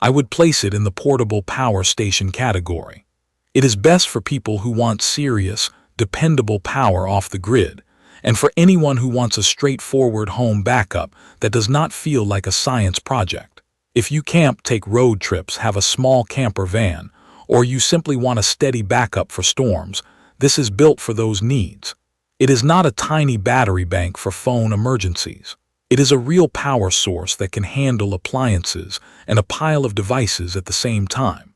I would place it in the portable power station category. It is best for people who want serious, dependable power off the grid, and for anyone who wants a straightforward home backup that does not feel like a science project. If you camp, take road trips, have a small camper van, or you simply want a steady backup for storms, this is built for those needs. It is not a tiny battery bank for phone emergencies. It is a real power source that can handle appliances and a pile of devices at the same time.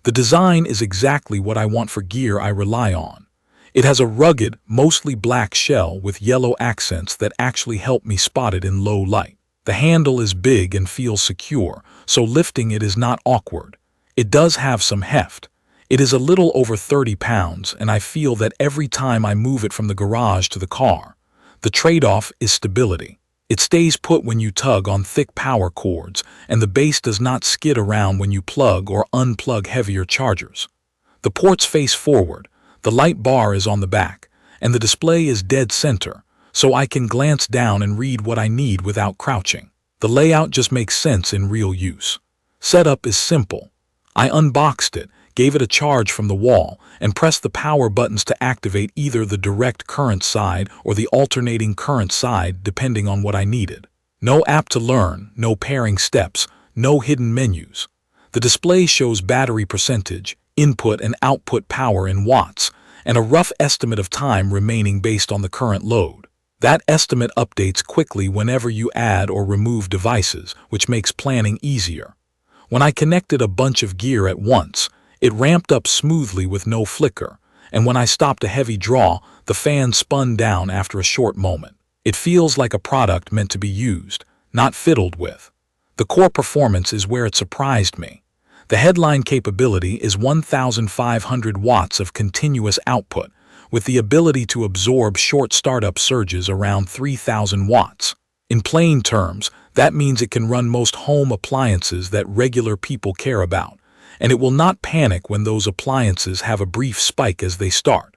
The design is exactly what I want for gear I rely on. It has a rugged, mostly black shell with yellow accents that actually help me spot it in low light. The handle is big and feels secure, so lifting it is not awkward. It does have some heft. It is a little over 30 pounds, and I feel that every time I move it from the garage to the car. The trade-off is stability. It stays put when you tug on thick power cords, and the base does not skid around when you plug or unplug heavier chargers. The ports face forward, the light bar is on the back, and the display is dead center, so I can glance down and read what I need without crouching. The layout just makes sense in real use. Setup is simple. I unboxed it, gave it a charge from the wall, and pressed the power buttons to activate either the direct current side or the alternating current side depending on what I needed. No app to learn, no pairing steps, no hidden menus. The display shows battery percentage, input and output power in watts, and a rough estimate of time remaining based on the current load. That estimate updates quickly whenever you add or remove devices, which makes planning easier. When I connected a bunch of gear at once, it ramped up smoothly with no flicker, and when I stopped a heavy draw, the fan spun down after a short moment. It feels like a product meant to be used, not fiddled with. The core performance is where it surprised me. The headline capability is 1,500 watts of continuous output, with the ability to absorb short startup surges around 3,000 watts. In plain terms, that means it can run most home appliances that regular people care about, and it will not panic when those appliances have a brief spike as they start.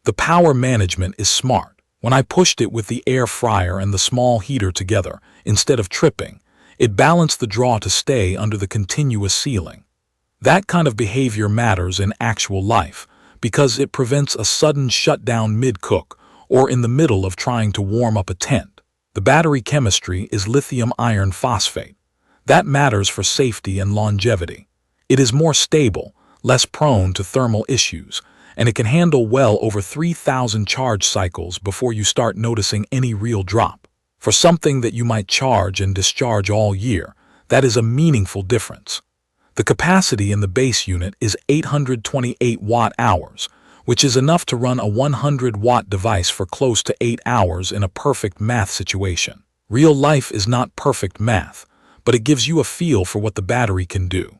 The power management is smart. When I pushed it with the air fryer and the small heater together, instead of tripping, it balanced the draw to stay under the continuous ceiling. That kind of behavior matters in actual life because it prevents a sudden shutdown mid-cook or in the middle of trying to warm up a tent. The battery chemistry is lithium iron phosphate. That matters for safety and longevity. It is more stable, less prone to thermal issues, and it can handle well over 3,000 charge cycles before you start noticing any real drop. For something that you might charge and discharge all year, that is a meaningful difference. The capacity in the base unit is 828 watt-hours, which is enough to run a 100-watt device for close to 8 hours in a perfect math situation. Real life is not perfect math, but it gives you a feel for what the battery can do.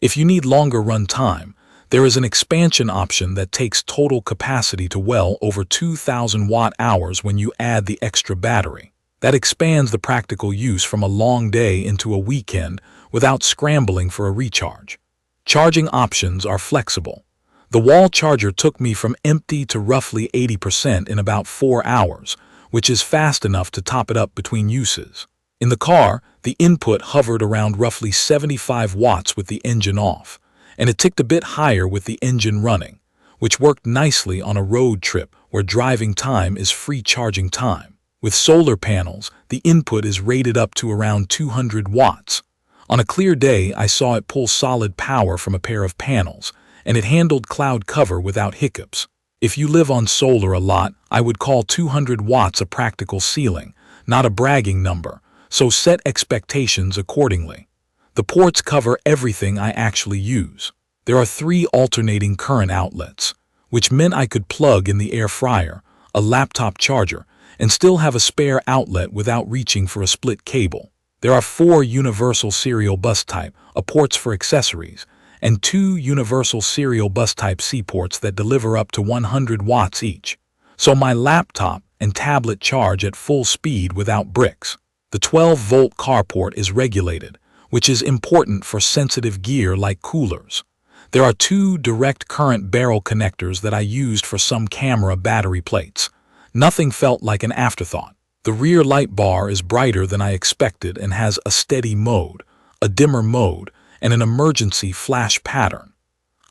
If you need longer run time, there is an expansion option that takes total capacity to well over 2,000 watt-hours when you add the extra battery. That expands the practical use from a long day into a weekend without scrambling for a recharge. Charging options are flexible. The wall charger took me from empty to roughly 80% in about 4 hours, which is fast enough to top it up between uses. In the car, the input hovered around roughly 75 watts with the engine off, and it ticked a bit higher with the engine running, which worked nicely on a road trip where driving time is free charging time. With solar panels, the input is rated up to around 200 watts. On a clear day, I saw it pull solid power from a pair of panels, and it handled cloud cover without hiccups. If you live on solar a lot, I would call 200 watts a practical ceiling, not a bragging number, so set expectations accordingly. The ports cover everything I actually use. There are 3 alternating current outlets, which meant I could plug in the air fryer, a laptop charger, and still have a spare outlet without reaching for a split cable. There are 4 universal serial bus type, a ports for accessories, and 2 universal serial bus type C ports that deliver up to 100 watts each. So my laptop and tablet charge at full speed without bricks. The 12-volt car port is regulated, which is important for sensitive gear like coolers. There are 2 direct current barrel connectors that I used for some camera battery plates. Nothing felt like an afterthought. The rear light bar is brighter than I expected and has a steady mode, a dimmer mode, and an emergency flash pattern.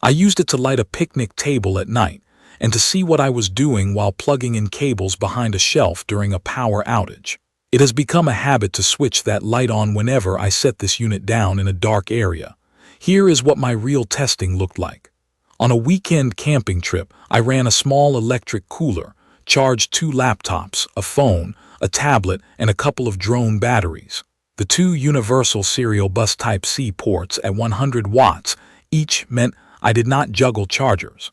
I used it to light a picnic table at night and to see what I was doing while plugging in cables behind a shelf during a power outage. It has become a habit to switch that light on whenever I set this unit down in a dark area. Here is what my real testing looked like. On a weekend camping trip, I ran a small electric cooler, charged 2 laptops, a phone, a tablet, and a couple of drone batteries. The 2 universal serial bus Type-C ports at 100 watts each meant I did not juggle chargers.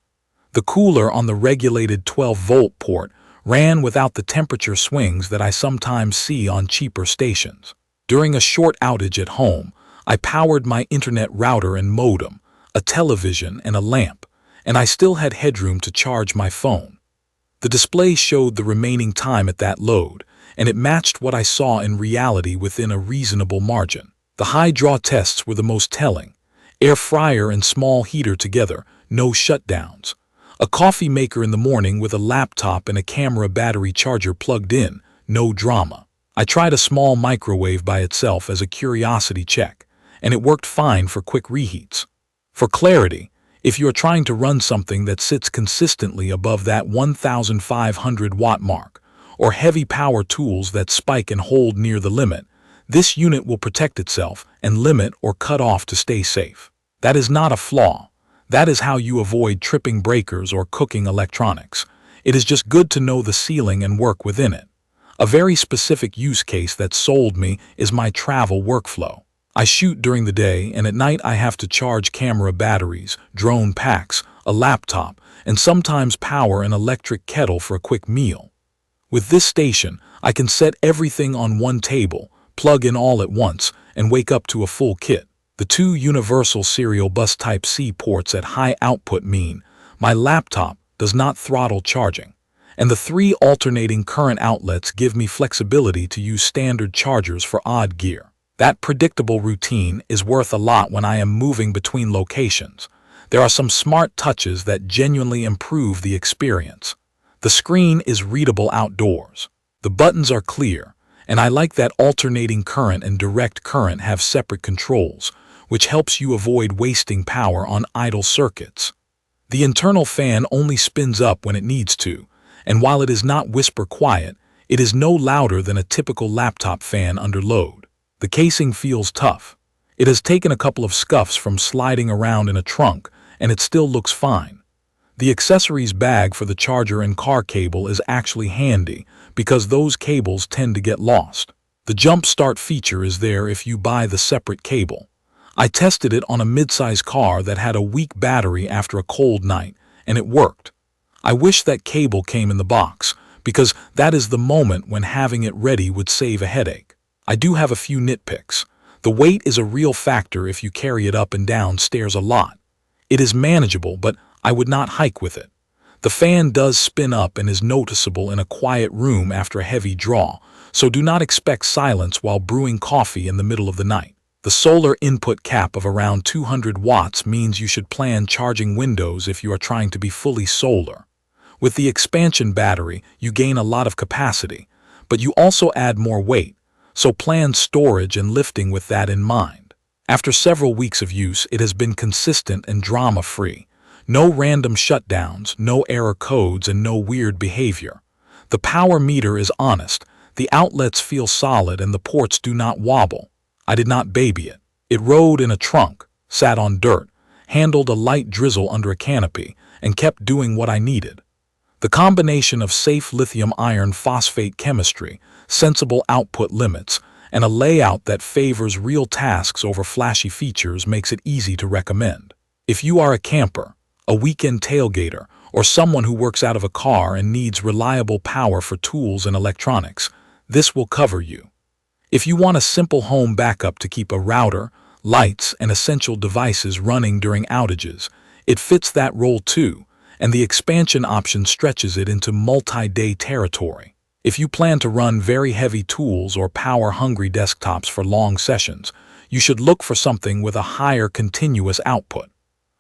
The cooler on the regulated 12-volt port ran without the temperature swings that I sometimes see on cheaper stations. During a short outage at home, I powered my internet router and modem, a television, and a lamp, and I still had headroom to charge my phone. The display showed the remaining time at that load, and it matched what I saw in reality within a reasonable margin. The high draw tests were the most telling. Air fryer and small heater together, no shutdowns. A coffee maker in the morning with a laptop and a camera battery charger plugged in, no drama. I tried a small microwave by itself as a curiosity check, and it worked fine for quick reheats. For clarity, if you are trying to run something that sits consistently above that 1,500 watt mark, or heavy power tools that spike and hold near the limit, this unit will protect itself and limit or cut off to stay safe. That is not a flaw. That is how you avoid tripping breakers or cooking electronics. It is just good to know the ceiling and work within it. A very specific use case that sold me is my travel workflow. I shoot during the day, and at night I have to charge camera batteries, drone packs, a laptop, and sometimes power an electric kettle for a quick meal. With this station, I can set everything on one table, plug in all at once, and wake up to a full kit. The 2 universal serial bus Type-C ports at high output mean my laptop does not throttle charging, and the 3 alternating current outlets give me flexibility to use standard chargers for odd gear. That predictable routine is worth a lot when I am moving between locations. There are some smart touches that genuinely improve the experience. The screen is readable outdoors. The buttons are clear, and I like that alternating current and direct current have separate controls, which helps you avoid wasting power on idle circuits. The internal fan only spins up when it needs to, and while it is not whisper quiet, it is no louder than a typical laptop fan under load. The casing feels tough. It has taken a couple of scuffs from sliding around in a trunk, and it still looks fine. The accessories bag for the charger and car cable is actually handy because those cables tend to get lost. The jump start feature is there if you buy the separate cable. I tested it on a mid-size car that had a weak battery after a cold night, and it worked. I wish that cable came in the box, because that is the moment when having it ready would save a headache. I do have a few nitpicks. The weight is a real factor if you carry it up and down stairs a lot. It is manageable, but I would not hike with it. The fan does spin up and is noticeable in a quiet room after a heavy draw, so do not expect silence while brewing coffee in the middle of the night. The solar input cap of around 200 watts means you should plan charging windows if you are trying to be fully solar. With the expansion battery, you gain a lot of capacity, but you also add more weight, so plan storage and lifting with that in mind. After several weeks of use, it has been consistent and drama-free. No random shutdowns, no error codes, and no weird behavior. The power meter is honest, the outlets feel solid, and the ports do not wobble. I did not baby it. It rode in a trunk, sat on dirt, handled a light drizzle under a canopy, and kept doing what I needed. The combination of safe lithium iron phosphate chemistry, sensible output limits, and a layout that favors real tasks over flashy features makes it easy to recommend. If you are a camper, a weekend tailgater, or someone who works out of a car and needs reliable power for tools and electronics, this will cover you. If you want a simple home backup to keep a router, lights, and essential devices running during outages, it fits that role too, and the expansion option stretches it into multi-day territory. If you plan to run very heavy tools or power-hungry desktops for long sessions, you should look for something with a higher continuous output.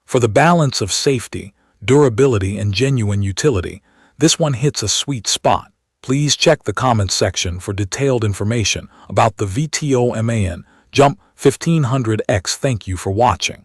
For the balance of safety, durability, and genuine utility, this one hits a sweet spot. Please check the comments section for detailed information about the VTOMAN Jump 1500X. Thank you for watching.